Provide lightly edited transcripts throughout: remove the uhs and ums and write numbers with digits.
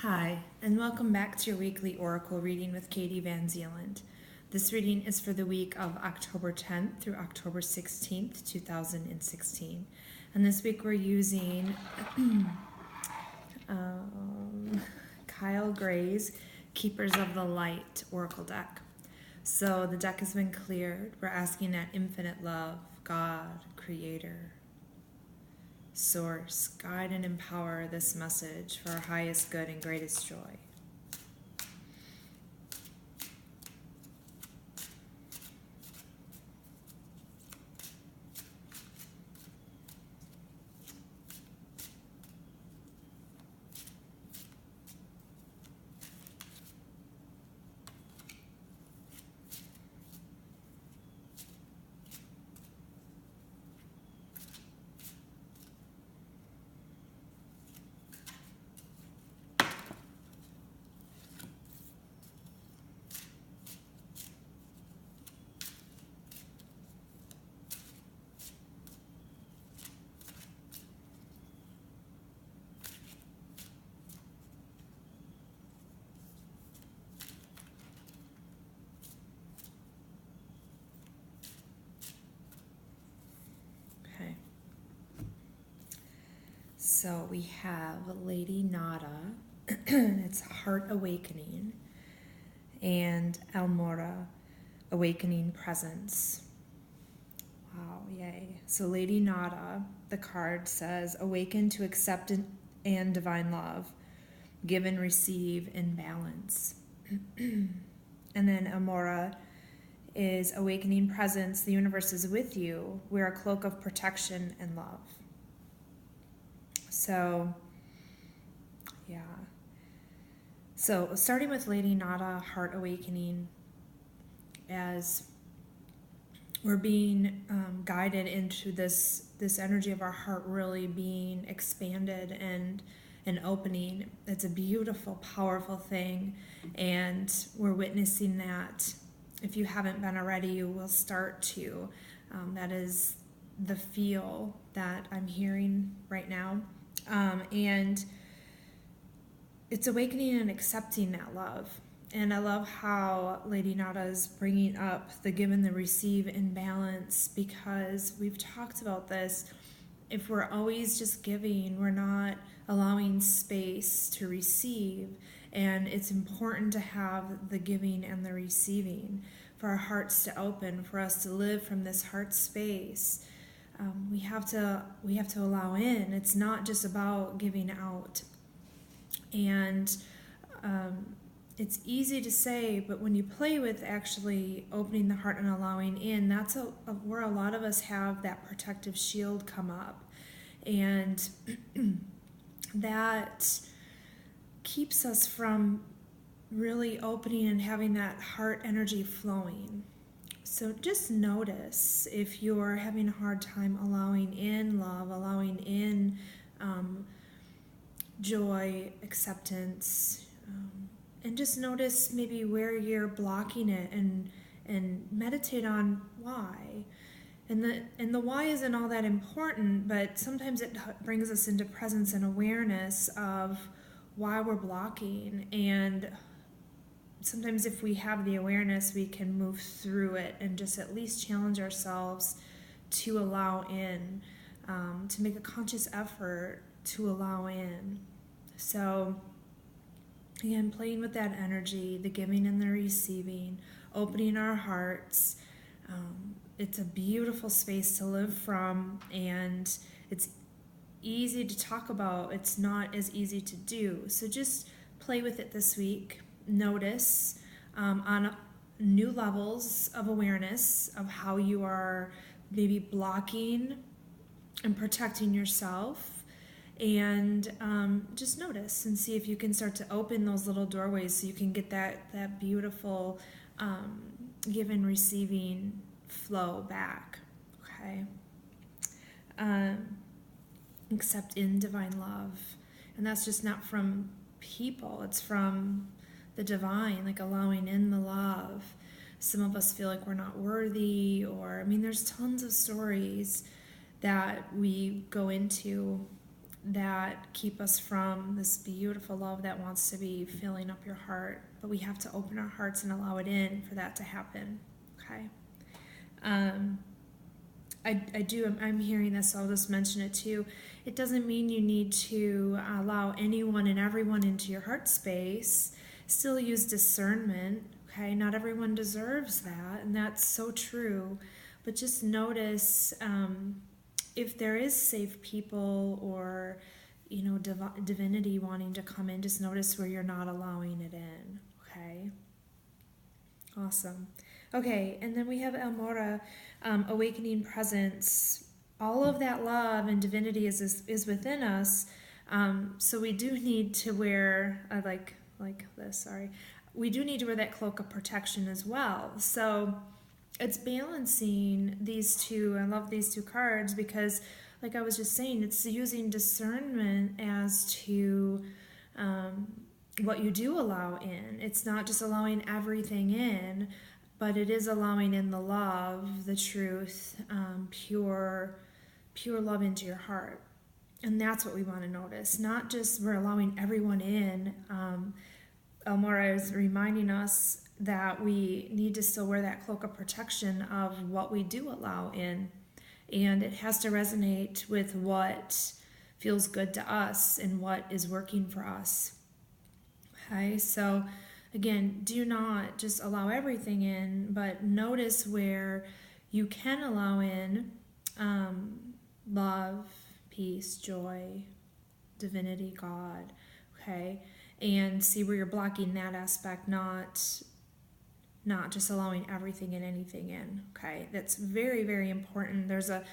Hi, and welcome back to your weekly Oracle reading with Katie VanZeeland. This reading is for the week of October 10th through October 16th, 2016. And this week we're using Kyle Gray's Keepers of the Light Oracle deck. So the deck has been cleared. We're asking that infinite love, God, Creator, Source, guide and empower this message for our highest good and greatest joy. Okay. So we have Lady Nada, it's Heart Awakening, and Almora, Awakening Presence. Wow, yay. So Lady Nada, the card says, awaken to acceptance and divine love, give and receive in balance. And then Amora is awakening presence, the universe is with you, wear a cloak of protection and love. So, yeah. So starting with Lady Nada, Heart Awakening, as we're being guided into this energy of our heart really being expanded and opening. It's a beautiful, powerful thing, and we're witnessing that. If you haven't been already, you will start to. That is the feel that I'm hearing right now. And it's awakening and accepting that love. And I love how Lady Nada is bringing up the give and the receive in balance, because we've talked about this. If we're always just giving, we're not allowing space to receive. And it's important to have the giving and the receiving for our hearts to open, for us to live from this heart space. We have to allow in. It's not just about giving out. And it's easy to say, but when you play with actually opening the heart and allowing in, that's where a lot of us have that protective shield come up. And that keeps us from really opening and having that heart energy flowing. So just notice if you're having a hard time allowing in love, allowing in joy, acceptance, and just notice maybe where you're blocking it, and meditate on why. And the why isn't all that important, but sometimes it brings us into presence and awareness of why we're blocking. And sometimes if we have the awareness, we can move through it and just at least challenge ourselves to allow in, to make a conscious effort to allow in. So again, playing with that energy, the giving and the receiving, opening our hearts. It's a beautiful space to live from, and it's easy to talk about. It's not as easy to do. So just play with it this week. Notice on new levels of awareness of how you are maybe blocking and protecting yourself. And just notice and see if you can start to open those little doorways so you can get that beautiful give and receiving flow back. Okay. Accept in divine love. And that's just not from people, it's from the divine, like allowing in the love. Some of us feel like we're not worthy, or, I mean, there's tons of stories that we go into that keep us from this beautiful love that wants to be filling up your heart. But we have to open our hearts and allow it in for that to happen. Okay. I'm hearing this, so I'll just mention it too. It doesn't mean you need to allow anyone and everyone into your heart space. Still use discernment, okay? Not everyone deserves that, and that's so true. But just notice if there is safe people or, divinity wanting to come in, just notice where you're not allowing it in, okay? Awesome. Okay, and then we have El Mora, awakening presence. All of that love and divinity is within us. So we do need to wear, like this, sorry. We do need to wear that cloak of protection as well. So it's balancing these two. I love these two cards because, like I was just saying, it's using discernment as to what you do allow in. It's not just allowing everything in, but it is allowing in the love, the truth, pure love into your heart. And that's what we want to notice. Not just we're allowing everyone in. Elmora is reminding us that we need to still wear that cloak of protection of what we do allow in. And it has to resonate with what feels good to us and what is working for us. Okay, so again, do not just allow everything in, but notice where you can allow in love, peace, joy, divinity, God, okay? And see where you're blocking that aspect, not just allowing everything and anything in, okay? That's very, very important. There's a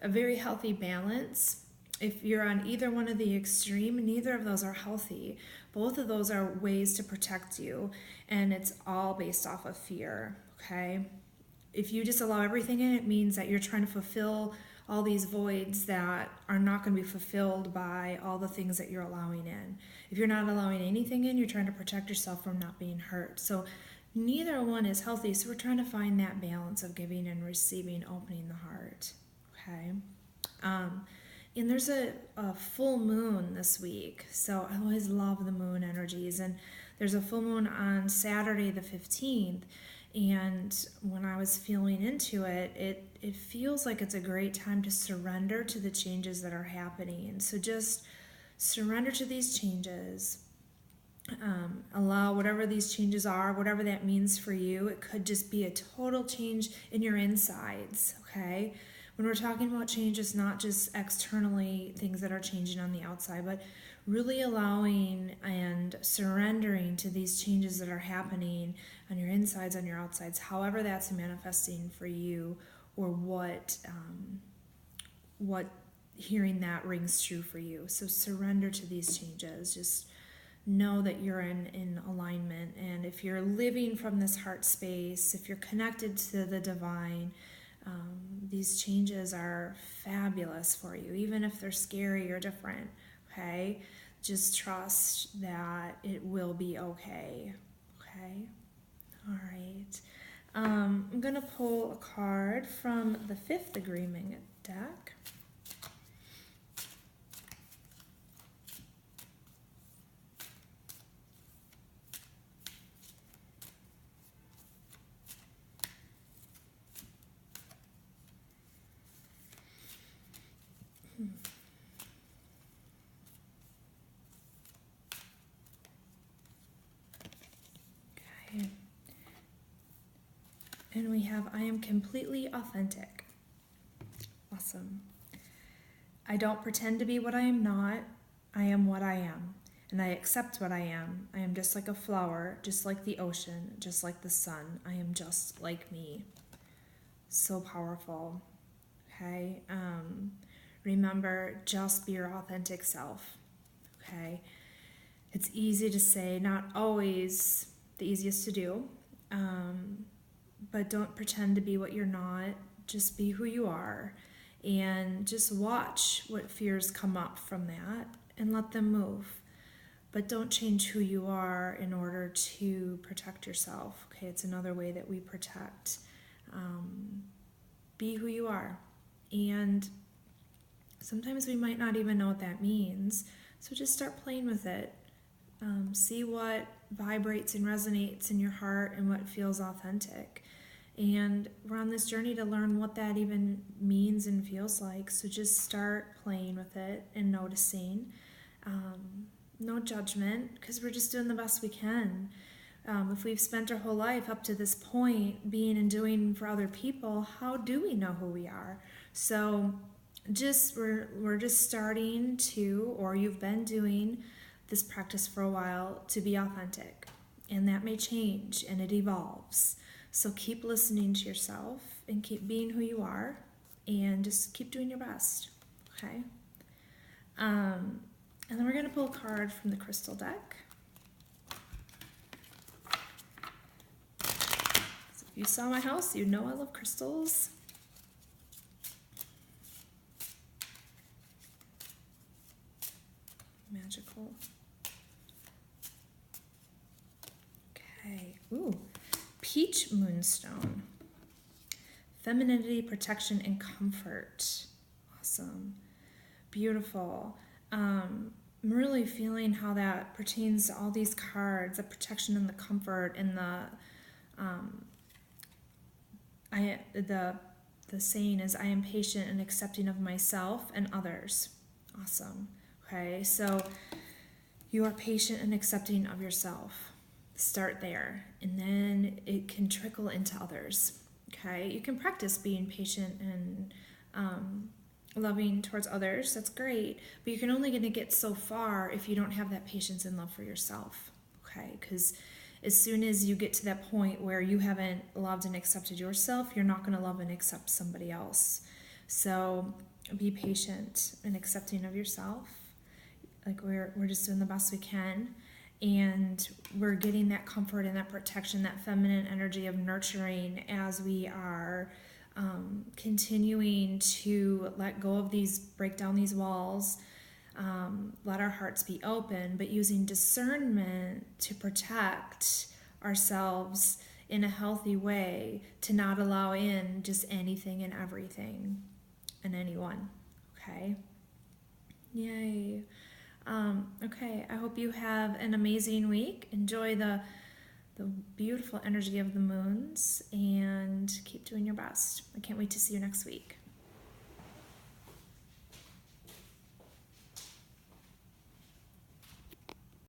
very healthy balance. If you're on either one of the extreme, neither of those are healthy. Both of those are ways to protect you, and it's all based off of fear, okay? If you just allow everything in, it means that you're trying to fulfill all these voids that are not going to be fulfilled by all the things that you're allowing in. If you're not allowing anything in, you're trying to protect yourself from not being hurt. So neither one is healthy, so we're trying to find that balance of giving and receiving, opening the heart, okay? And there's a full moon this week, so I always love the moon energies. And there's a full moon on Saturday the 15th, and when I was feeling into it, it feels like it's a great time to surrender to the changes that are happening. So just surrender to these changes. Allow whatever these changes are, whatever that means for you. It could just be a total change in your insides, okay? When we're talking about change, it's not just externally things that are changing on the outside, but really allowing and surrendering to these changes that are happening on your insides, on your outsides, however that's manifesting for you, or what hearing that rings true for you. So surrender to these changes. Just know that you're in alignment. And if you're living from this heart space, if you're connected to the divine, these changes are fabulous for you, even if they're scary or different, okay? Just trust that it will be okay, okay? All right. I'm going to pull a card from the Fifth Agreement deck. Okay. And we have, I am completely authentic. Awesome. I don't pretend to be what I am not. I am what I am. And I accept what I am. I am just like a flower, just like the ocean, just like the sun. I am just like me. So powerful. Okay? Remember, just be your authentic self. Okay? It's easy to say, not always the easiest to do. But don't pretend to be what you're not. Just be who you are. And just watch what fears come up from that and let them move. But don't change who you are in order to protect yourself. Okay, it's another way that we protect. Be who you are. And Sometimes we might not even know what that means. So just start playing with it. See what vibrates and resonates in your heart and what feels authentic. And we're on this journey to learn what that even means and feels like. So just start playing with it and noticing. No judgment, because we're just doing the best we can. If we've spent our whole life up to this point being and doing for other people, how do we know who we are? So we're just starting to, or you've been doing this practice for a while, to be authentic. And that may change and it evolves. So keep listening to yourself and keep being who you are and just keep doing your best. Okay? And then we're going to pull a card from the crystal deck. So if you saw my house, you know I love crystals. Magical. Okay. Ooh. Peach moonstone. Femininity, protection, and comfort. Awesome. Beautiful. I'm really feeling how that pertains to all these cards, the protection and the comfort and the saying is, I am patient and accepting of myself and others. Awesome. Okay, so you are patient and accepting of yourself. Start there, and then it can trickle into others. Okay, you can practice being patient and loving towards others. That's great, but you're only going to get so far if you don't have that patience and love for yourself. Okay, because as soon as you get to that point where you haven't loved and accepted yourself, you're not going to love and accept somebody else. So be patient and accepting of yourself. Like we're just doing the best we can, and we're getting that comfort and that protection, that feminine energy of nurturing as we are continuing to let go of these, break down these walls, let our hearts be open, but using discernment to protect ourselves in a healthy way, to not allow in just anything and everything and anyone. Okay? Yay. Okay, I hope you have an amazing week. Enjoy the beautiful energy of the moons and keep doing your best. I can't wait to see you next week.